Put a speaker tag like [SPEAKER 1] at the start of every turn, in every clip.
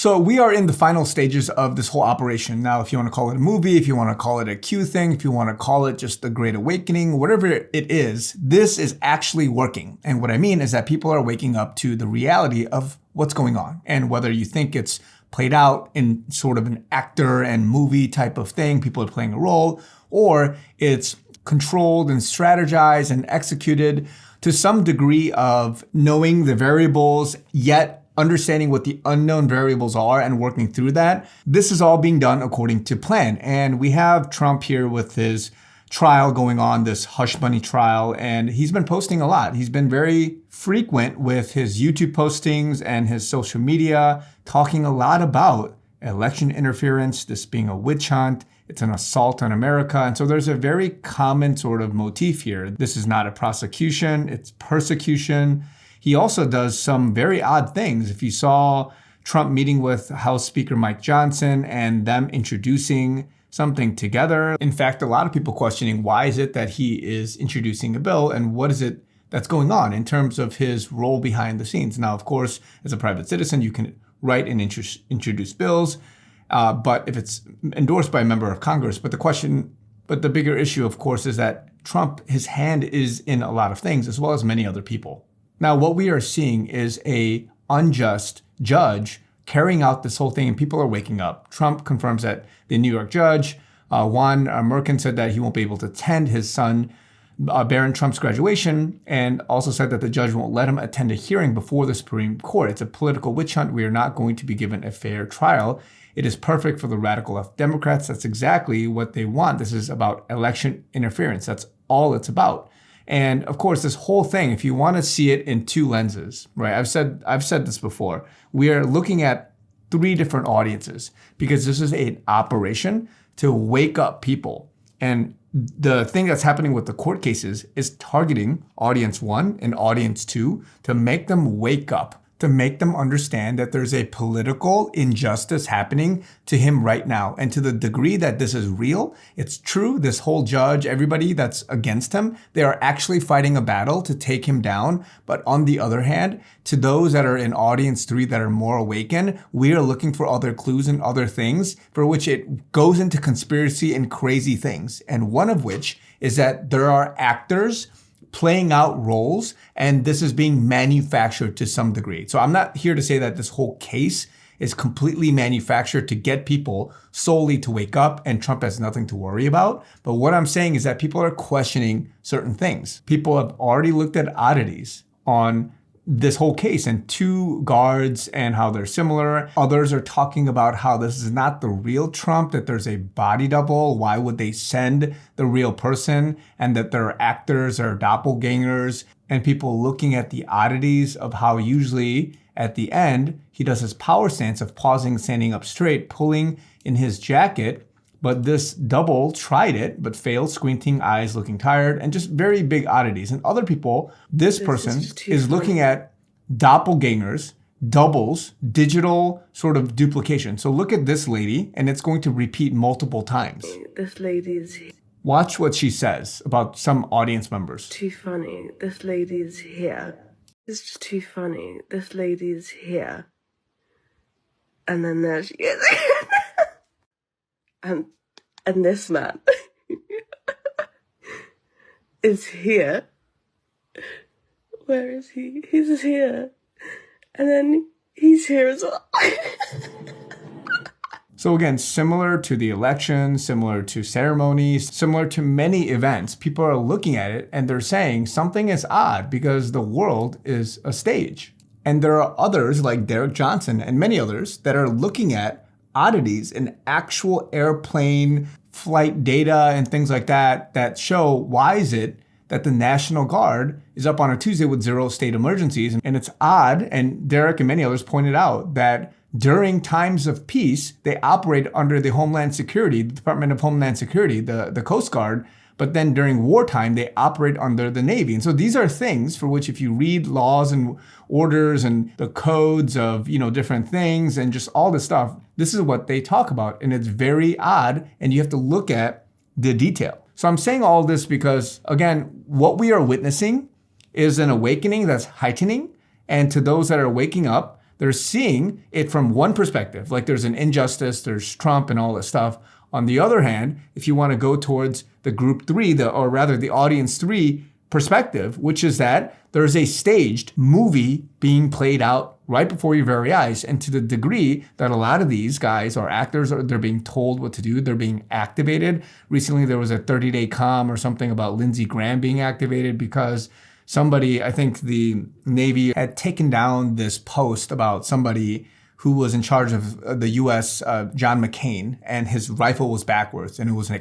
[SPEAKER 1] So we are in the final stages of this whole operation. Now, if you want to call it a movie, if you want to call it a Q thing, if you want to call it just the Great Awakening, whatever it is, this is actually working. And what I mean is that people are waking up to the reality of what's going on. And whether you think it's played out in sort of an actor and movie type of thing, people are playing a role, or it's controlled and strategized and executed to some degree of knowing the variables, yet understanding what the unknown variables are and working through that. This is all being done according to plan. And we have Trump here with his trial going on, this hush money trial, and he's been posting a lot. He's been very frequent with his YouTube postings and his social media, talking a lot about election interference, this being a witch hunt. It's an assault on America. And so there's a very common sort of motif here. This is not a prosecution, it's persecution. He also does some very odd things. If you saw Trump meeting with House Speaker Mike Johnson and them introducing something together. In fact, a lot of people questioning why is it that he is introducing a bill and what is it that's going on in terms of his role behind the scenes. Now, of course, as a private citizen, you can write and introduce bills, but if it's endorsed by a member of Congress. But the bigger issue, of course, is that Trump, his hand is in a lot of things, as well as many other people. Now, what we are seeing is a unjust judge carrying out this whole thing, and people are waking up. Trump confirms that the New York judge, Juan Merchan, said that he won't be able to attend his son, Barron Trump's graduation, and also said that the judge won't let him attend a hearing before the Supreme Court. It's a political witch hunt. We are not going to be given a fair trial. It is perfect for the radical left Democrats. That's exactly what they want. This is about election interference. That's all it's about. And of course, this whole thing, if you want to see it in two lenses, right? I've said this before. We are looking at three different audiences because this is an operation to wake up people. And the thing that's happening with the court cases is targeting audience 1 and audience 2 to make them wake up, to make them understand that there's a political injustice happening to him right now. And to the degree that this is real, it's true, this whole judge, everybody that's against him, they are actually fighting a battle to take him down. But on the other hand, to those that are in audience 3 that are more awakened, we are looking for other clues and other things for which it goes into conspiracy and crazy things. And one of which is that there are actors playing out roles, and this is being manufactured to some degree. So I'm not here to say that this whole case is completely manufactured to get people solely to wake up and Trump has nothing to worry about. But what I'm saying is that people are questioning certain things. People have already looked at oddities on this whole case and 2 guards and how they're similar. Others are talking about how this is not the real Trump, that there's a body double. Why would they send the real person? And that there are actors or doppelgangers, and people looking at the oddities of how usually at the end, he does his power stance of pausing, standing up straight, pulling in his jacket. But this double tried it, but failed, squinting eyes, looking tired, and just very big oddities. And other people, this person is looking at doppelgangers, doubles, digital sort of duplication. So look at this lady, and it's going to repeat multiple times.
[SPEAKER 2] This lady is here.
[SPEAKER 1] Watch what she says about some audience members.
[SPEAKER 2] Too funny. This lady is here. It's just too funny. This lady is here. And then there she is. And this man is here. Where is he? He's here. And then he's here as well.
[SPEAKER 1] So again, similar to the election, similar to ceremonies, similar to many events, people are looking at it and they're saying something is odd because the world is a stage. And there are others like Derek Johnson and many others that are looking at oddities in actual airplane flight data and things like that that show why is it that the National Guard is up on a Tuesday with 0 state emergencies. And it's odd, and Derek and many others pointed out that during times of peace, they operate under the Homeland Security, the Department of Homeland Security, the Coast Guard, but then during wartime, they operate under the Navy. And so these are things for which if you read laws and orders and the codes of, different things and just all this stuff, this is what they talk about. And it's very odd, and you have to look at the detail. So I'm saying all this because, again, what we are witnessing is an awakening that's heightening. And to those that are waking up, they're seeing it from one perspective, like there's an injustice, there's Trump and all this stuff. On the other hand, if you want to go towards the group three, or rather the audience three perspective, which is that there's a staged movie being played out right before your very eyes. And to the degree that a lot of these guys are actors, or they're being told what to do, they're being activated. Recently, there was a 30-day calm or something about Lindsey Graham being activated because somebody, I think the Navy had taken down this post about somebody who was in charge of the U.S., John McCain, and his rifle was backwards. And it was a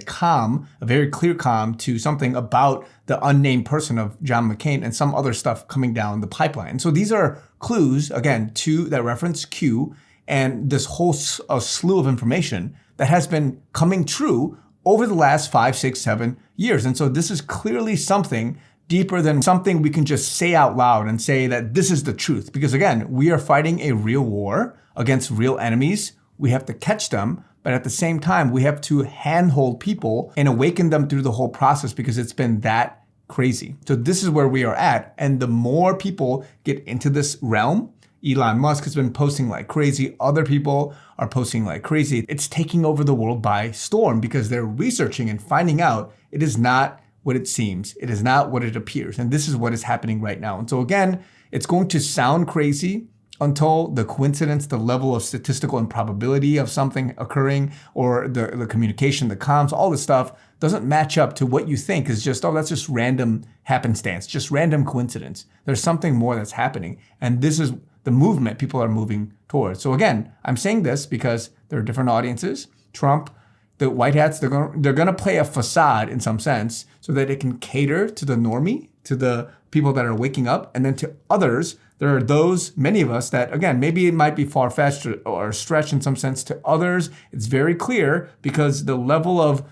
[SPEAKER 1] very clear comm to something about the unnamed person of John McCain and some other stuff coming down the pipeline. So these are clues, again, to that reference Q and this whole slew of information that has been coming true over the last 5, 6, 7 years. And so this is clearly something deeper than something we can just say out loud and say that this is the truth. Because again, we are fighting a real war against real enemies. We have to catch them, but at the same time, we have to handhold people and awaken them through the whole process because it's been that crazy. So this is where we are at. And the more people get into this realm, Elon Musk has been posting like crazy. Other people are posting like crazy. It's taking over the world by storm because they're researching and finding out it is not what it seems. It is not what it appears. And this is what is happening right now. And so again, it's going to sound crazy until the coincidence, the level of statistical improbability of something occurring, or the communication, the comms, all this stuff doesn't match up to what you think is just, oh, that's just random happenstance, just random coincidence. There's something more that's happening. And this is the movement people are moving towards. So again, I'm saying this because there are different audiences. Trump, the white hats, they're going to play a facade in some sense so that it can cater to the normie, to the people that are waking up, and then to others. There are those, many of us, that, again, maybe it might be far-fetched or stretched in some sense. To others, it's very clear because the level of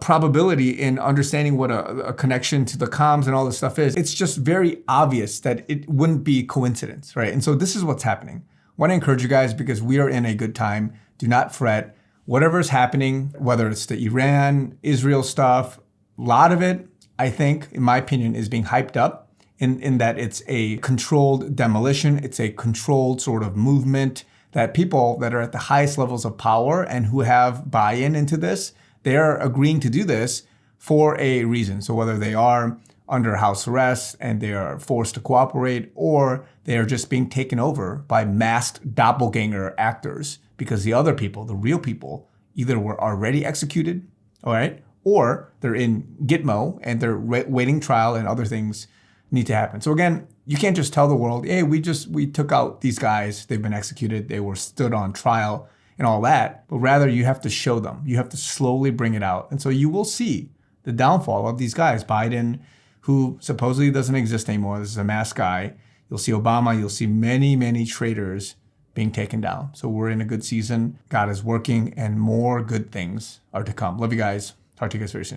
[SPEAKER 1] probability in understanding what a connection to the comms and all this stuff is, it's just very obvious that it wouldn't be coincidence, right? And so this is what's happening. I want to encourage you guys because we are in a good time. Do not fret. Whatever is happening, whether it's the Iran, Israel stuff, a lot of it, I think, in my opinion, is being hyped up. In that it's a controlled demolition, it's a controlled sort of movement that people that are at the highest levels of power and who have buy-in into this, they're agreeing to do this for a reason. So whether they are under house arrest and they are forced to cooperate, or they are just being taken over by masked doppelganger actors because the other people, the real people, either were already executed, all right, or they're in Gitmo and they're waiting trial and other things need to happen. So again, you can't just tell the world, hey, we took out these guys, they've been executed, they were stood on trial and all that, but rather you have to show them. You have to slowly bring it out. And so you will see the downfall of these guys. Biden, who supposedly doesn't exist anymore, this is a masked guy. You'll see Obama, you'll see many, many traitors being taken down. So we're in a good season. God is working and more good things are to come. Love you guys. Talk to you guys very soon.